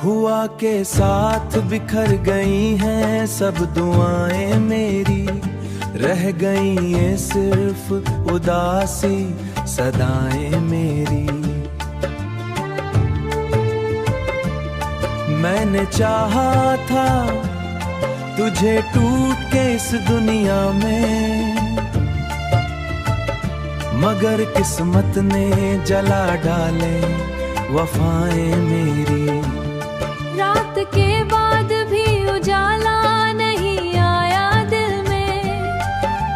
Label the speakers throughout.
Speaker 1: हुआ के साथ बिखर गई हैं सब दुआएं मेरी, रह गई ये सिर्फ उदासी सदाएं मेरी। मैंने चाहा था तुझे टूट के इस दुनिया में, मगर किस्मत ने जला डाले वफाएं मेरी।
Speaker 2: रात के बाद भी उजाला नहीं आया दिल में,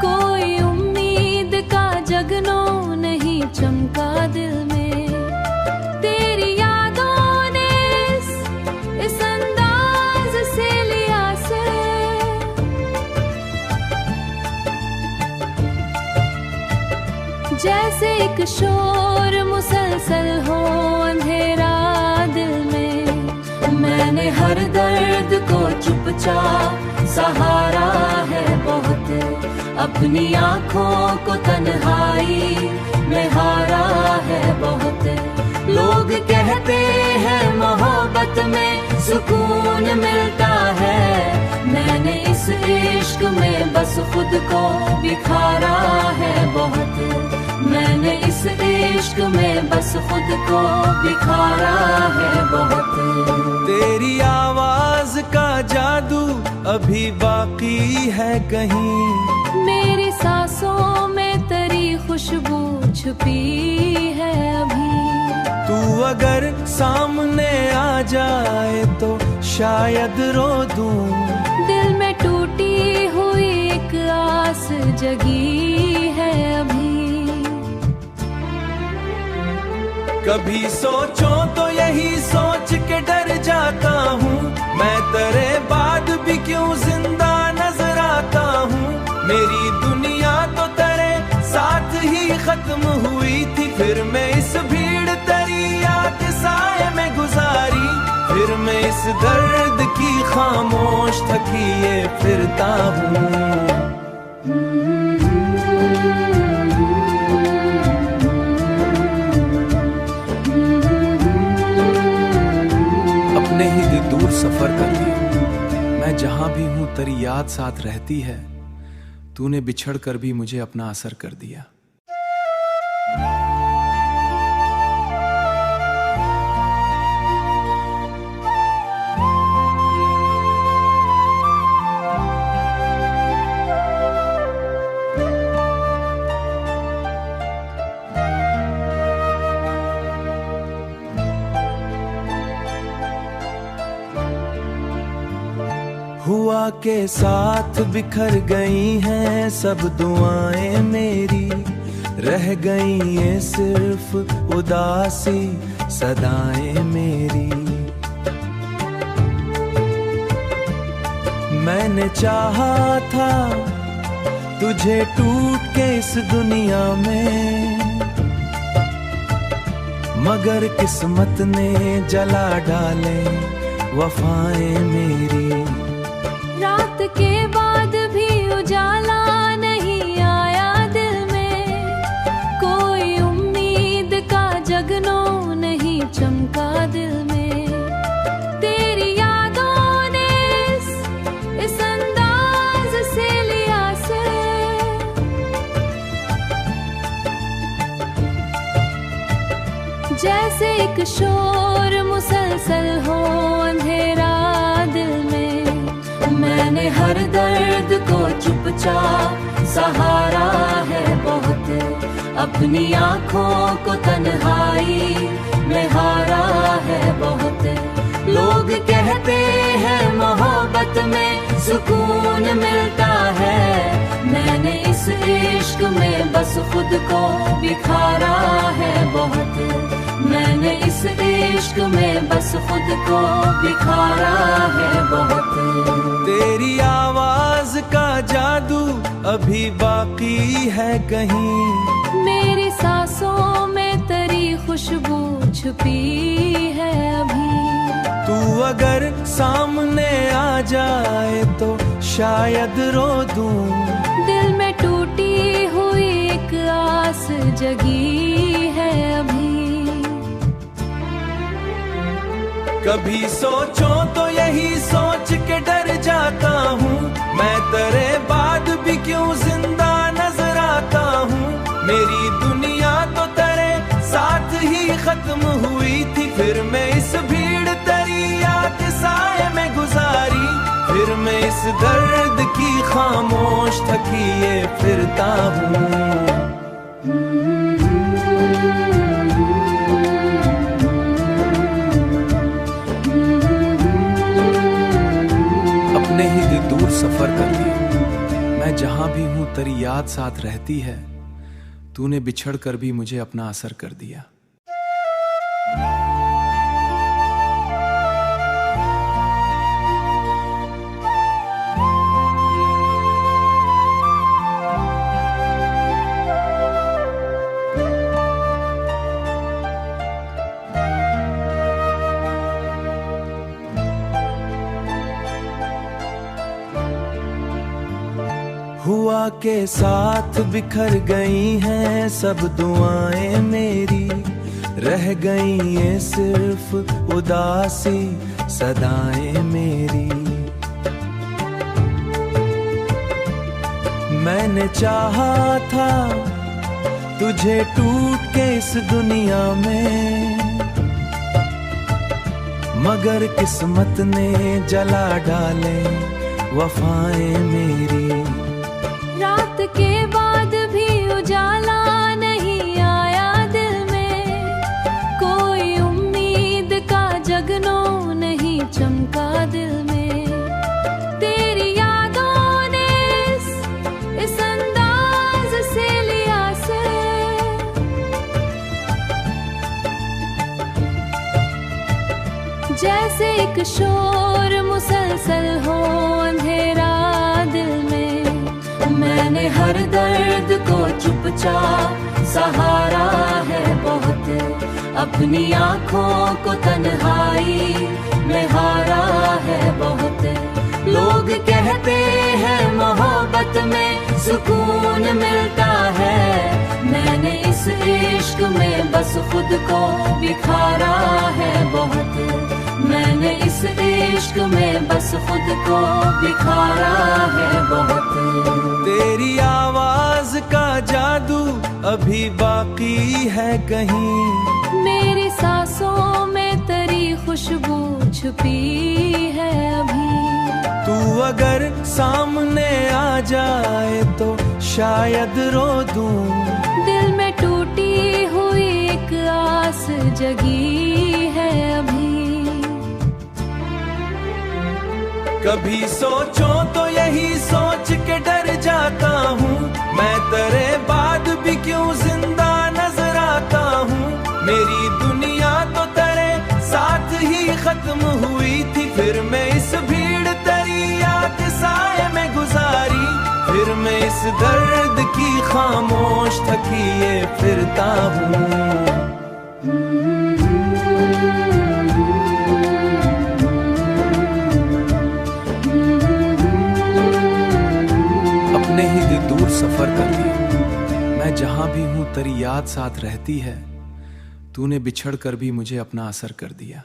Speaker 2: कोई उम्मीद का जगनो नहीं चमका दिल में। तेरी यादों ने इस अंदाज से लिया से, जैसे एक शोर मुसलसल हो अंधेरा दिल में। मैंने हर दर्द को चुपचाप सहारा है बहुत, अपनी आँखों को तन्हाई में हारा है बहुत। लोग कहते हैं मोहब्बत में सुकून मिलता है, मैंने इस इश्क में बस खुद को बिखारा है बहुत। मैंने इस इश्क में बस खुद को बिखारा है बहुत।
Speaker 1: तेरी आवाज का जादू अभी बाकी है कहीं,
Speaker 2: मेरी सांसों में तेरी खुशबू छुपी है अभी।
Speaker 1: तू अगर सामने आ जाए तो शायद रो दूं,
Speaker 2: दिल में टूटी हुई एक आस जगी है अभी।
Speaker 1: कभी सोचो तो यही सोच के डर जाता हूँ, मैं तेरे बाद भी क्यों जिंदा नजर आता हूँ। मेरी दुनिया तो तेरे साथ ही खत्म हुई थी, फिर मैं इस भीड़ तेरी याद साए में गुजारी। फिर मैं इस दर्द की खामोश थकिए फिरता हूँ। अपने ही दिल दूर सफर कर लिया, मैं जहां भी हूं तेरी याद साथ रहती है। तूने बिछड़ कर भी मुझे अपना असर कर दिया। हुआ के साथ बिखर गई हैं सब दुआएं मेरी, रह गई ये सिर्फ उदासी सदाएं मेरी। मैंने चाहा था तुझे टूट के इस दुनिया में, मगर किस्मत ने जला डाले वफाएं मेरी।
Speaker 2: रात के बाद भी उजाला नहीं आया दिल में, कोई उम्मीद का जगनो नहीं चमका दिल में। तेरी यादों ने इस अंदाज से लिया से, जैसे एक शोर मुसलसल हो अंधेरा दिल में। मैंने हर दर्द को चुपचाप सहारा है बहुत, अपनी आँखों को तन्हाई में हारा है बहुत। लोग कहते हैं मोहब्बत में सुकून मिलता है, मैंने इस इश्क में बस खुद को बिखारा है बहुत। मैंने इस इश्क में बस खुद को बिखारा है बहुत।
Speaker 1: तेरी आवाज का जादू अभी बाकी है कहीं,
Speaker 2: मेरी सांसों में तेरी खुशबू छुपी है अभी।
Speaker 1: तू अगर सामने आ जाए तो शायद रो दूं,
Speaker 2: दिल में टूटी हुई एक आस जगी है अभी।
Speaker 1: कभी सोचो तो यही सोच के डर जाता हूँ, मैं तेरे बाद भी क्यों जिंदा नजर आता हूँ। मेरी दुनिया तो तेरे साथ ही खत्म हुई थी, फिर मैं इस भीड़ तेरी याद साए में गुजारी। फिर मैं इस दर्द की खामोश थकिए फिरता हूँ। अपने ही दिल दूर सफर कर लिया, मैं जहां भी हूं तेरी याद साथ रहती है। तूने बिछड़ कर भी मुझे अपना असर कर दिया। हुआ के साथ बिखर गई हैं सब दुआएं मेरी, रह गई ये सिर्फ उदासी सदाएं मेरी। मैंने चाहा था तुझे टूट के इस दुनिया में, मगर किस्मत ने जला डाले वफाएं मेरी।
Speaker 2: रात के बाद भी उजाला नहीं आया दिल में, कोई उम्मीद का जगनों नहीं चमका दिल में। तेरी यादों ने इस अंदाज से लिया से, जैसे एक शोर मुसलसल हो अंधेरा दिल में। मैंने हर दर्द को चुपचाप सहारा है बहुत, अपनी आँखों को तन्हाई में हारा है बहुत। लोग कहते हैं मोहब्बत में सुकून मिलता है, मैंने इस इश्क में बस खुद को बिखारा है बहुत। मैंने इस इश्क में बस खुद को बिखारा है बहुत।
Speaker 1: तेरी आवाज का जादू अभी बाकी है कहीं,
Speaker 2: मेरी सांसों में तेरी खुशबू छुपी है अभी।
Speaker 1: तू अगर सामने आ जाए तो शायद रो दूं,
Speaker 2: दिल में टूटी हुई एक आस जगी है अभी।
Speaker 1: कभी सोचो तो यही सोच के डर जाता हूँ, मैं तेरे बाद भी क्यों जिंदा नजर आता हूँ। मेरी दुनिया तो तेरे साथ ही खत्म हुई थी, फिर मैं इस भीड़ तेरी याद साए में गुजारी। फिर मैं इस दर्द की खामोश थकिए फिरता हूँ। अपने ही दिल दूर सफर कर लिया, मैं जहां भी हूं तेरी याद साथ रहती है। तूने बिछड़ कर भी मुझे अपना असर कर दिया।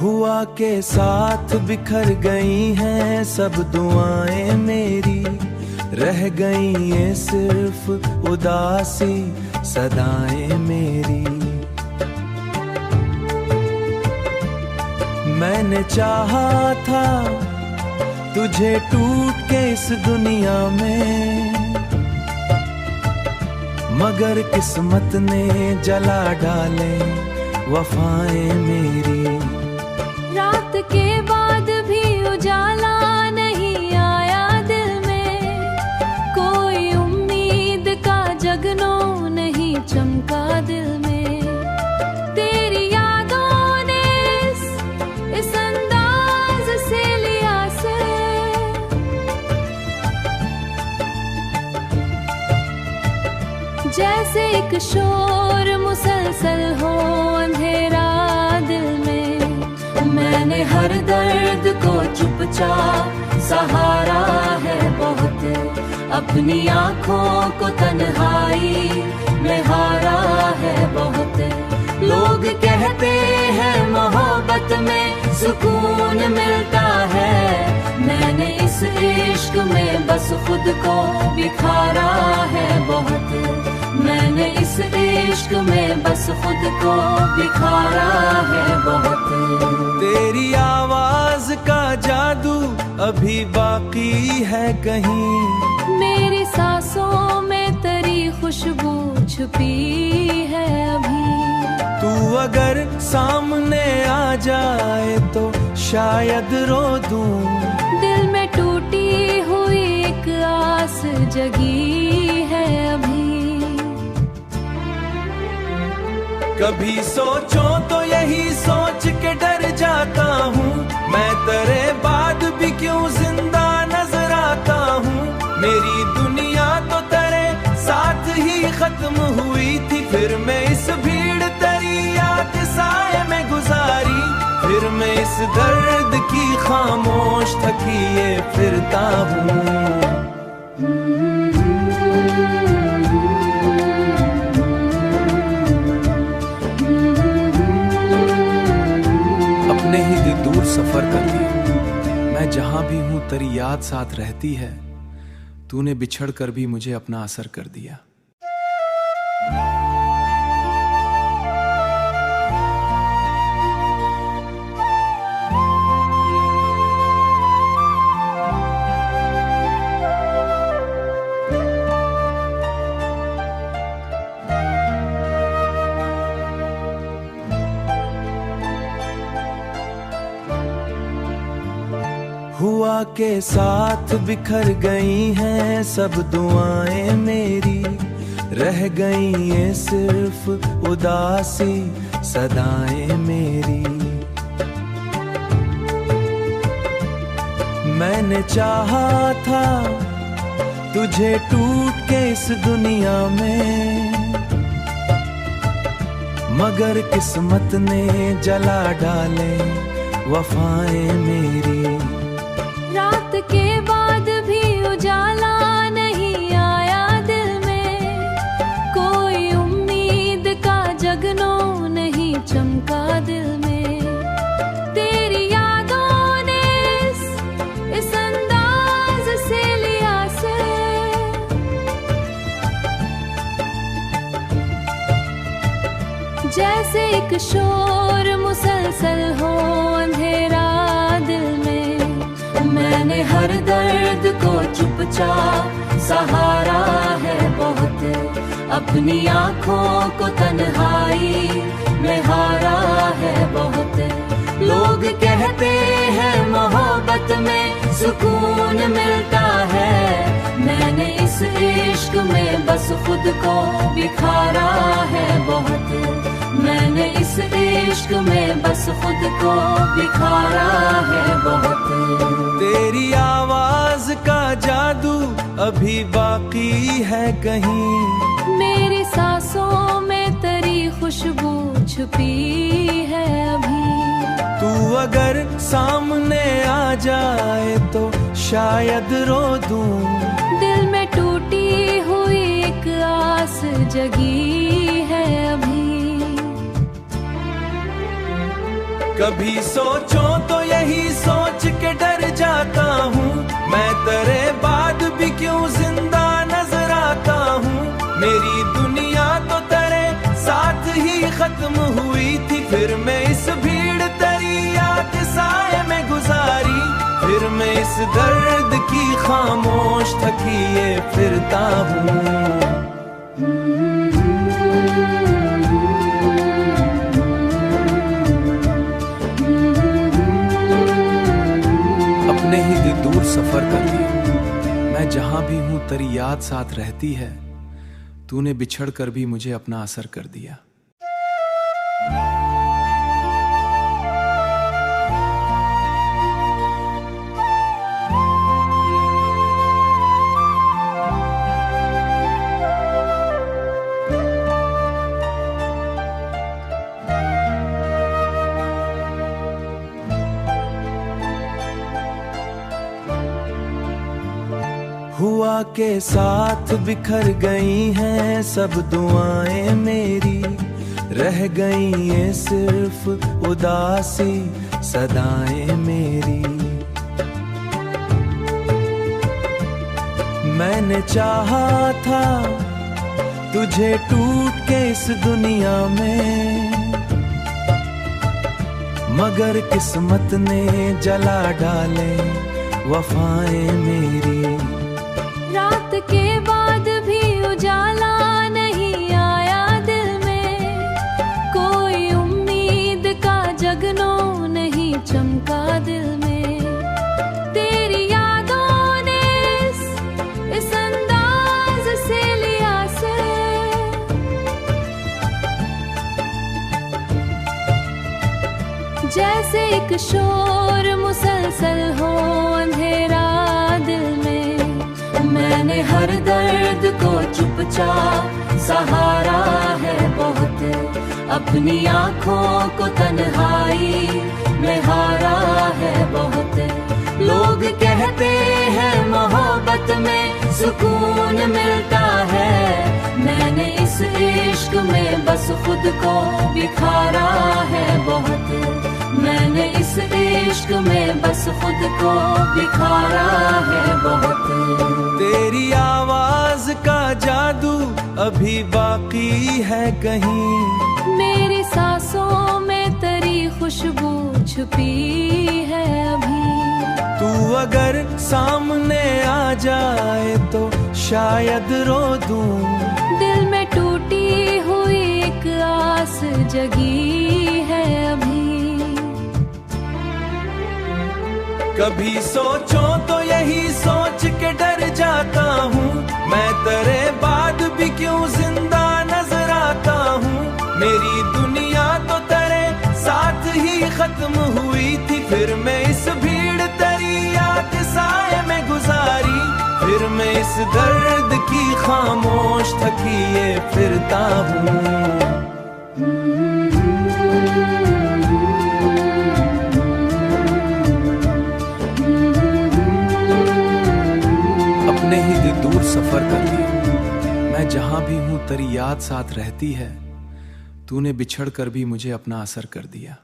Speaker 1: हुआ के साथ बिखर गई हैं सब दुआएं मेरी, रह गई ये सिर्फ उदासी सदाएं मेरी। मैंने चाहा था तुझे टूट के इस दुनिया में, मगर किस्मत ने जला डाले वफाएं मेरी।
Speaker 2: रात के बाद भी उजाला नहीं आया दिल में, कोई उम्मीद का जगनों नहीं चमका दिल में। तेरी यादों ने इस अंदाज से लिया से, शोर मुसलसल हो अंधेरा दिल में, मैंने हर दर्द को चुपचाप सहारा है बहुत, अपनी आँखों को तन्हाई में हारा है बहुत। लोग कहते हैं मोहब्बत में सुकून मिलता है, मैंने इस इश्क में बस खुद को बिखारा है बहुत, मैंने इस इश्क में बस खुद को बिखारा है बहुत।
Speaker 1: तेरी आवाज का जादू अभी बाकी है कहीं,
Speaker 2: मेरी सांसों में तेरी खुशबू छुपी है अभी।
Speaker 1: तू अगर सामने आ जाए तो शायद रो दूं,
Speaker 2: दिल में टूटी हुई एक आस जगी है अभी।
Speaker 1: कभी सोचो तो यही सोच के डर जाता हूँ, मैं तेरे बाद भी क्यों जिंदा नजर आता हूँ। मेरी दुनिया तो तेरे साथ ही खत्म हुई थी, फिर मैं इस भीड़ तेरी याद साए में गुजारी, फिर मैं इस दर्द की खामोश थकिए फिरता हूँ। अपने ही दिल दूर सफर कर लिया, मैं जहां भी हूं तेरी याद साथ रहती है, तूने बिछड़ कर भी मुझे अपना असर कर दिया। हुआ के साथ बिखर गई हैं सब दुआएं मेरी, रह गई ये सिर्फ उदासी सदाएं मेरी। मैंने चाहा था तुझे टूट के इस दुनिया में, मगर किस्मत ने जला डाले वफाएं मेरी।
Speaker 2: रात के बाद भी उजाला नहीं आया दिल में, कोई उम्मीद का जगनो नहीं चमका दिल में। तेरी यादों ने इस अंदाज से लिया से, जैसे एक शोर मुसलसल हो अंधेरा दिल में, मैंने हर दर्द को चुपचाप सहारा है बहुत, अपनी आँखों को तन्हाई में हारा है बहुत। लोग कहते हैं मोहब्बत में सुकून मिलता है, मैंने इस इश्क में बस खुद को बिखारा है बहुत, मैंने इस इश्क में बस खुद को बिखारा है बहुत।
Speaker 1: तेरी आवाज का जादू अभी बाकी है कहीं,
Speaker 2: मेरी सांसों में तेरी खुशबू छुपी है अभी।
Speaker 1: तू अगर सामने आ जाए तो शायद रो दूं,
Speaker 2: दिल में टूटी हुई एक आस जगी है अभी।
Speaker 1: कभी सोचो तो यही सोच के डर जाता हूँ, मैं तेरे बाद भी क्यों जिंदा नजर आता हूँ। मेरी दुनिया तो तेरे साथ ही खत्म हुई थी, फिर मैं इस भीड़ तेरी याद साए में गुजारी, फिर मैं इस दर्द की खामोश थकिए फिरता हूँ। अपने ही दिल दूर सफर कर लिया, मैं जहां भी हूं तेरी याद साथ रहती है, तूने बिछड़ कर भी मुझे अपना असर कर दिया। हुआ के साथ बिखर गई हैं सब दुआएं मेरी, रह गई ये सिर्फ उदासी सदाएं मेरी। मैंने चाहा था तुझे टूट के इस दुनिया में, मगर किस्मत ने जला डाले वफाएं मेरी।
Speaker 2: रात के बाद भी उजाला नहीं आया दिल में, कोई उम्मीद का जगनों नहीं चमका दिल में। तेरी यादों ने इस अंदाज से लिया से, जैसे एक शोर मुसलसल हो अंधेरा दिल में। मैंने हर दर्द को चुपचाप सहारा है बहुत, अपनी आँखों को तन्हाई में हारा है बहुत। लोग कहते हैं मोहब्बत में सुकून मिलता है, मैंने इस इश्क में बस खुद को बिखारा है बहुत। मैंने इस इश्क में बस खुद को बिखारा है बहुत।
Speaker 1: तेरी आवाज का जादू अभी बाकी है कहीं,
Speaker 2: मेरी सांसों में तेरी खुशबू छुपी है अभी।
Speaker 1: तू अगर सामने आ जाए तो शायद रो दूं,
Speaker 2: दिल में टूटी हुई एक आस जगी है अभी।
Speaker 1: कभी सोचो तो यही सोच के डर जाता हूँ, मैं तेरे बाद भी क्यों जिंदा नजर आता हूँ। मेरी दुनिया तो तेरे साथ ही खत्म हुई थी, फिर मैं इस भीड़ तेरी याद साए में गुजारी। फिर मैं इस दर्द की खामोश थकिए फिरता हूँ। अपने ही दिल दूर सफर कर लिया, मैं जहां भी हूं तेरी याद साथ रहती है। तूने बिछड़ कर भी मुझे अपना असर कर दिया।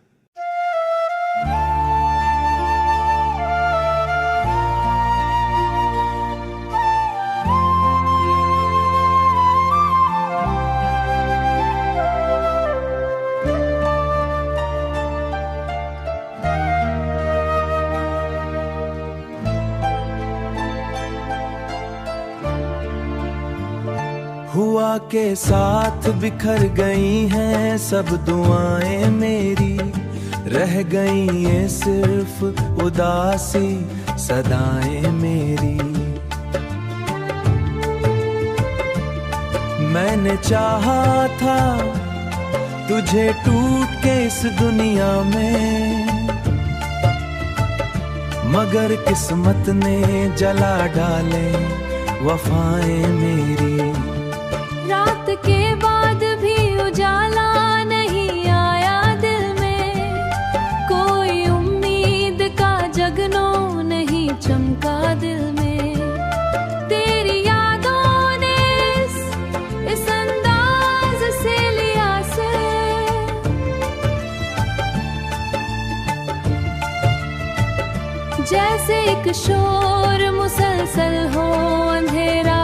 Speaker 1: हुआ के साथ बिखर गई हैं सब दुआएं मेरी, रह गई ये सिर्फ उदासी सदाएं मेरी। मैंने चाहा था तुझे टूट के इस दुनिया में, मगर किस्मत ने जला डाले वफाएं मेरी।
Speaker 2: रात के बाद भी उजाला नहीं आया दिल में, कोई उम्मीद का जगनों नहीं चमका दिल में। तेरी यादों ने इस अंदाज से लिया से, जैसे एक शोर मुसलसल हो अंधेरा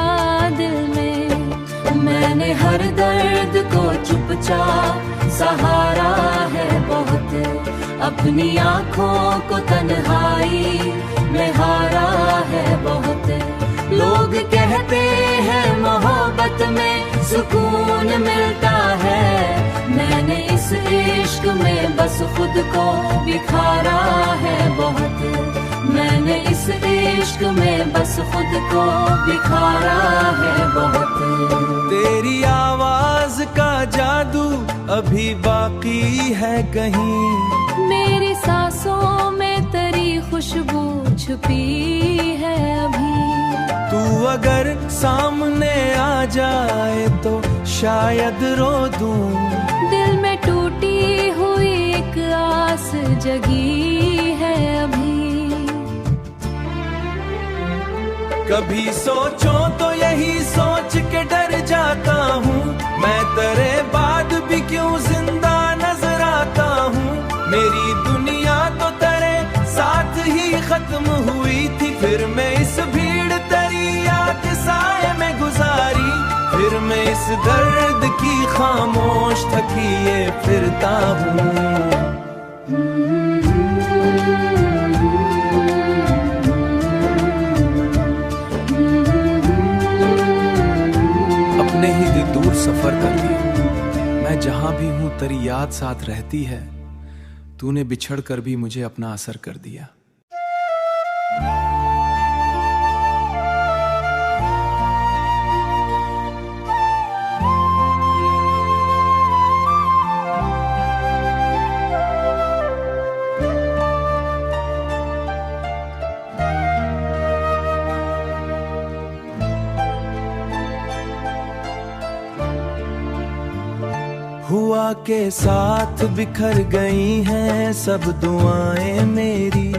Speaker 2: दिल में। मैंने हर दर्द को चुपचाप सहारा है बहुत, अपनी आँखों को तन्हाई में हारा है बहुत। लोग कहते हैं मोहब्बत में सुकून मिलता है, मैंने इस इश्क में बस खुद को बिखारा है बहुत। मैंने इस इश्क में बस खुद को बिखारा है बहुत। तेरी आवाज का जादू अभी बाकी है कहीं, मेरी सांसों में तेरी खुशबू छुपी है अभी।
Speaker 1: तू अगर सामने आ जाए तो शायद रो दूं,
Speaker 2: दिल में टूटी हुई एक आस जगी है अभी।
Speaker 1: कभी सोचो तो यही सोच के डर जाता हूँ, मैं तेरे बाद भी क्यों जिंदा नजर आता हूँ। मेरी दुनिया तो तेरे साथ ही खत्म हुई थी, फिर मैं इस भीड़ दरिया के साए में गुजारी, फिर मैं इस दर्द की खामोश थकिए फिरता हूँ। अपने ही दूर सफर कर लिया, मैं जहां भी हूं तेरी याद साथ रहती है, तूने बिछड़ कर भी मुझे अपना असर कर दिया। हुआ के साथ बिखर गई हैं सब दुआएं मेरी,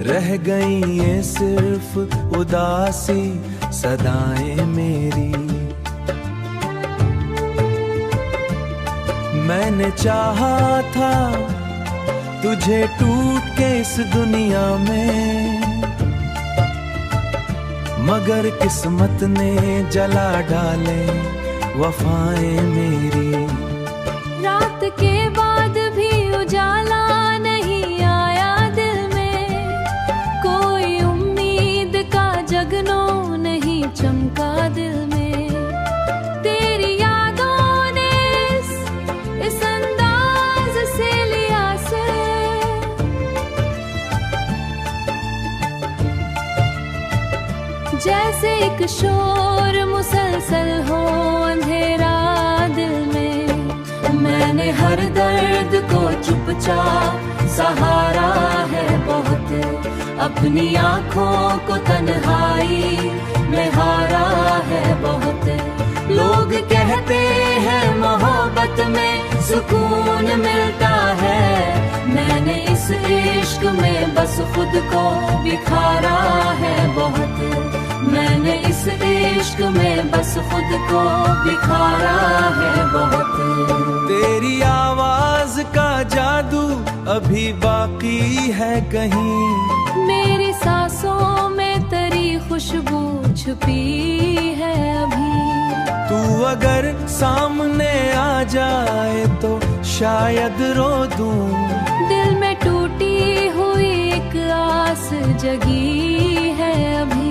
Speaker 1: रह गई ये सिर्फ उदासी सदाएं मेरी। मैंने चाहा था तुझे टूट के इस दुनिया में, मगर किस्मत ने जला डाले वफाएं मेरी।
Speaker 2: रात के बाद भी उजाला नहीं आया दिल में, कोई उम्मीद का जगनों नहीं चमका दिल में। तेरी यादों ने इस अंदाज से लिया से, जैसे एक शोर मुसलसल हो अंधेरा दिल में। मैंने हर दर्द को चुपचाप सहारा है बहुत, अपनी आँखों को तन्हाई में हारा है बहुत। लोग कहते हैं मोहब्बत में सुकून मिलता है, मैंने इस इश्क में बस खुद को बिखारा है बहुत। मैंने इस इश्क में बस खुद को बिखारा है बहुत।
Speaker 1: तेरी आवाज का जादू अभी बाकी है कहीं,
Speaker 2: मेरी सांसों में तेरी खुशबू छुपी है अभी।
Speaker 1: तू अगर सामने आ जाए तो शायद रो दूं,
Speaker 2: दिल में टूटी हुई एक आस जगी है अभी।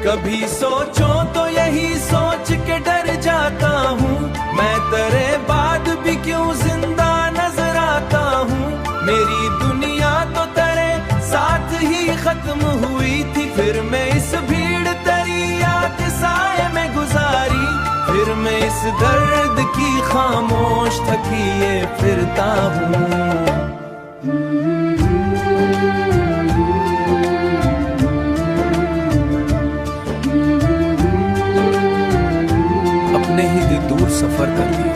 Speaker 1: कभी सोचो तो यही सोच के डर जाता हूँ, मैं तेरे बाद भी क्यों जिंदा नजर आता हूँ। मेरी दुनिया तो तेरे साथ ही खत्म हुई थी, फिर मैं इस भीड़ दरिया के साए में गुजारी, फिर मैं इस दर्द की खामोश थकिए फिरता हूँ। अपने ही दूर सफर कर लिया,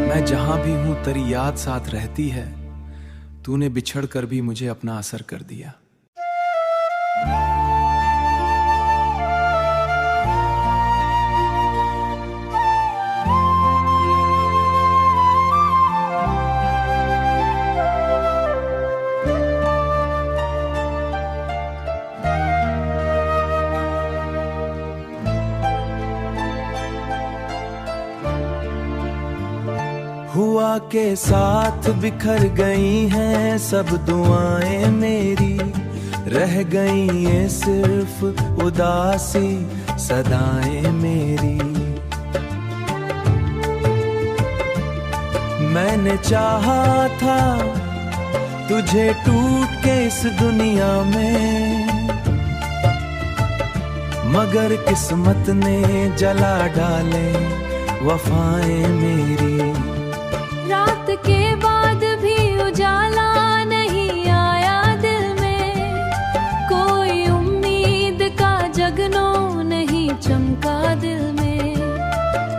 Speaker 1: मैं जहां भी हूं तेरी याद साथ रहती है, तूने बिछड़ कर भी मुझे अपना असर कर दिया। हुआ के साथ बिखर गई हैं सब दुआएं मेरी, रह गई ये सिर्फ उदासी सदाएं मेरी। मैंने चाहा था तुझे टूट के इस दुनिया में, मगर किस्मत ने जला डाले वफाएं मेरी।
Speaker 2: रात के बाद भी उजाला नहीं आया दिल में, कोई उम्मीद का जगनों नहीं चमका दिल में।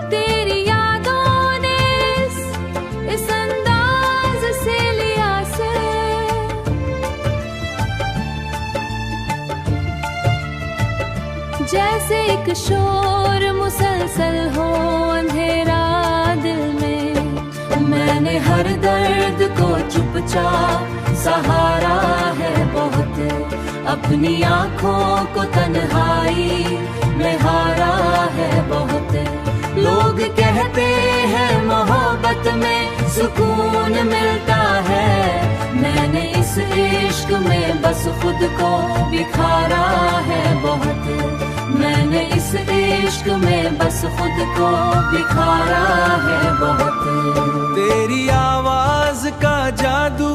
Speaker 2: तेरी यादों ने इस अंदाज से लिया से, एक शोर मुसलसल हो अंधेरा दिल में, मैंने हर दर्द को चुपचाप सहारा है बहुत, अपनी आँखों को तन्हाई में हारा है बहुत। लोग कहते हैं मोहब्बत में सुकून मिलता है, मैंने इस इश्क में बस खुद को बिखारा है बहुत, मैंने इस इश्क में बस खुद को बिखारा है बहुत।
Speaker 1: तेरी आवाज का जादू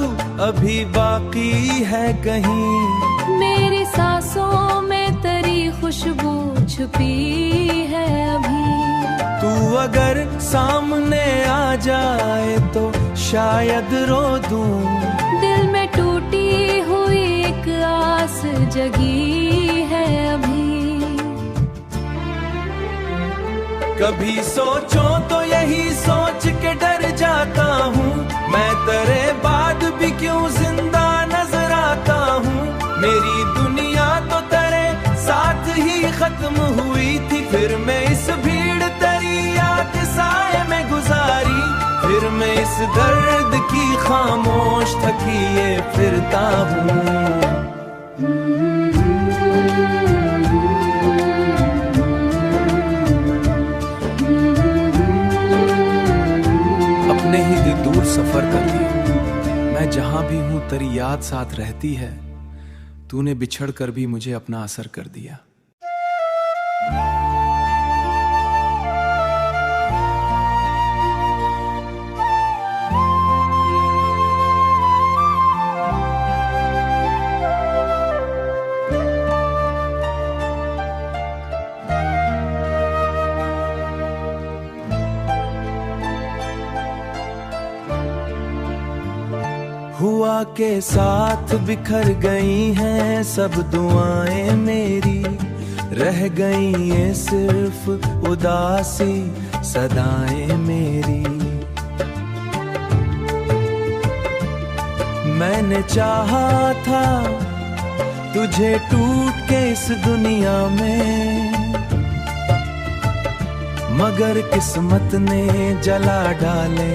Speaker 1: अभी बाकी है कहीं,
Speaker 2: मेरी सांसों में तेरी खुशबू छुपी है अभी।
Speaker 1: तू अगर सामने आ जाए तो शायद रो दूं,
Speaker 2: दिल में टूटी हुई एक आस जगी है अभी।
Speaker 1: कभी सोचो तो यही सोच के डर जाता हूँ, मैं तेरे बाद भी क्यों जिंदा नजर आता हूँ। मेरी दुनिया तो तेरे साथ ही खत्म हुई थी, फिर मैं इस भीड़ दरिया के साए में गुजारी, फिर मैं इस दर्द की खामोश थकिए फिरता हूँ। अपने ही दूर सफर कर दिया, मैं जहां भी हूं तेरी याद साथ रहती है, तूने बिछड़ कर भी मुझे अपना असर कर दिया। हुआ के साथ बिखर गई हैं सब दुआएं मेरी, रह गई ये सिर्फ उदासी सदाएं मेरी। मैंने चाहा था तुझे टूट के इस दुनिया में, मगर किस्मत ने जला डाले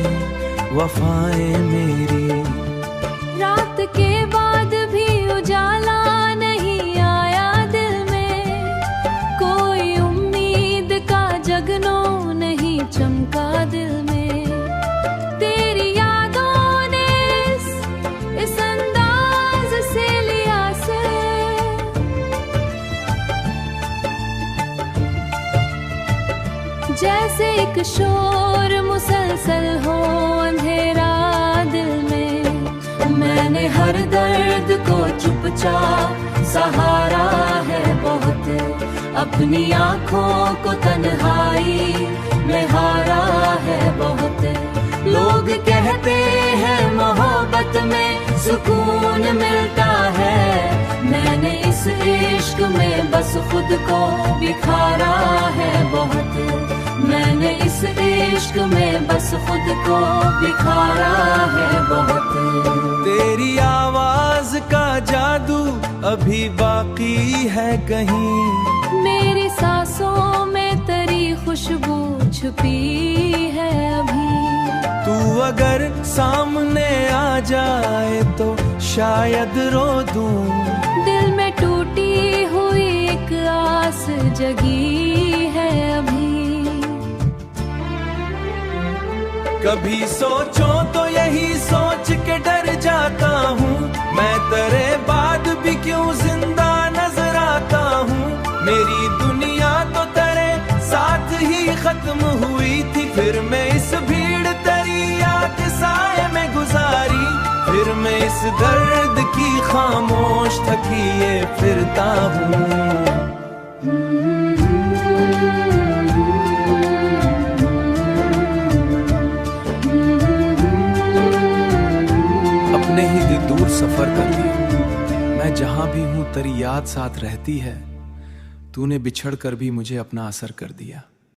Speaker 1: वफाएं मेरी।
Speaker 2: रात के बाद भी उजाला नहीं आया दिल में, कोई उम्मीद का जगनों नहीं चमका दिल में। तेरी यादों ने इस अंदाज से लिया से, जैसे एक शोर मुसलसल हो अंधेरा दिल में, मैंने हर दर्द को चुपचाप सहारा है बहुत, अपनी आँखों को तन्हाई में हारा है बहुत। लोग कहते हैं मोहब्बत में सुकून मिलता है, मैंने इस इश्क में बस खुद को बिखारा है बहुत, मैंने इस इश्क में बस खुद को बिखारा है बहुत।
Speaker 1: तेरी आवाज का जादू अभी बाकी है कहीं,
Speaker 2: मेरी सांसों में तेरी खुशबू छुपी है अभी।
Speaker 1: तू अगर सामने आ जाए तो शायद रो दूं,
Speaker 2: दिल में टूटी हुई एक आस जगी है अभी।
Speaker 1: कभी सोचो तो यही सोच के डर जाता हूँ, मैं तेरे बाद भी क्यों जिंदा नजर आता हूँ। मेरी दुनिया तो तेरे साथ ही खत्म हुई थी, फिर मैं इस भीड़ दरिया के साए में गुजारी, फिर मैं इस दर्द की खामोश थकिए फिरता हूँ। अपने ही दूर सफर कर दिया, मैं जहां भी हूं तेरी याद साथ रहती है, तूने बिछड़ कर भी मुझे अपना असर कर दिया।